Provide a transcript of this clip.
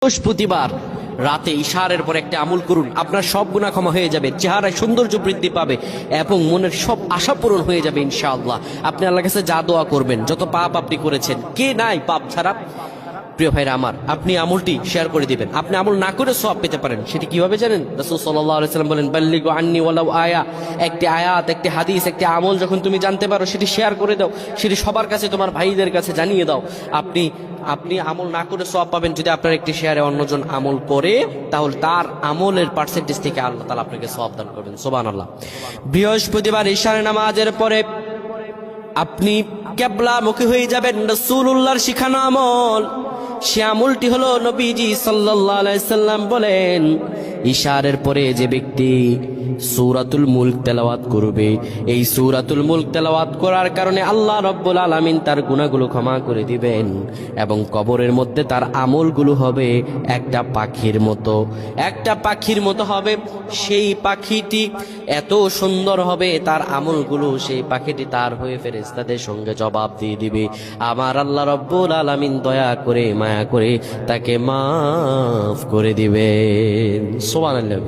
বৃহস্পতিবার রাতে ইশারের পর একটা আমল করুন, আপনার সব গুনাহ ক্ষমা হয়ে যাবে, চেহারায় সৌন্দর্য বৃদ্ধি পাবে এবং মনের সব আশা পূরণ হয়ে যাবে ইনশাআল্লাহ। আপনি আল্লাহর কাছে যা দোয়া করবেন, যত পাপ আপনি করেছেন, কে নাই পাপ ছাড়া? প্রিয় ভাইরা আমার, আপনি আমলটি শেয়ার করে দিবেন। আপনি আমল না করে সওয়াব পেতে পারেন। সেটি কিভাবে জানেন? রাসূল সাল্লাল্লাহু আলাইহি ওয়াসাল্লাম বলেন, বাল্লিগু আন্নি ওয়ালাউ আয়া। একটি আয়াত, একটি হাদিস, একটি আমল যখন তুমি জানতে পারো, সেটি শেয়ার করে দাও, সেটি সবার কাছে, তোমার ভাইদের কাছে জানিয়ে দাও। আপনি আমল না করে সওয়াব পাবেন। যদি আপনার একটি শেয়ারে অন্যজন আমল করে, তাহলে তার আমলের পার্সেন্টেজ থেকে আল্লাহ তাআলা আপনাকে সওয়াব দান করবেন। সুবহানাল্লাহ। বৃহস্পতিবার ইশারের নামাজের পরে আপনি কিবলা মুখী হয়ে যাবেন। রাসূলুল্লাহর শিখানো আমল, সে আমলটি হলো, নবীজি সাল্লাল্লাহু আলাইহি সাল্লাম বলেন, ইশারের পরে যে ব্যক্তি সূরাতুল মুলক তেলাওয়াত করবে, এই সূরাতুল মুলক তেলাওয়াত করার কারণে আল্লাহ রাব্বুল আলামিন তার গুনাহগুলো ক্ষমা করে দিবেন এবং কবরের মধ্যে তার আমলগুলো হবে একটা পাখির মতো হবে। সেই পাখিটি এত সুন্দর হবে, তার আমলগুলো, সেই পাখিটি তার হয়ে ফেরেশতাদের সঙ্গে জবাব দিয়ে দিবে। আমার আল্লাহ রাব্বুল আলামিন দয়া করে, মায়া করে তাকে মাফ করে দিবেন। সুবহানাল্লাহ।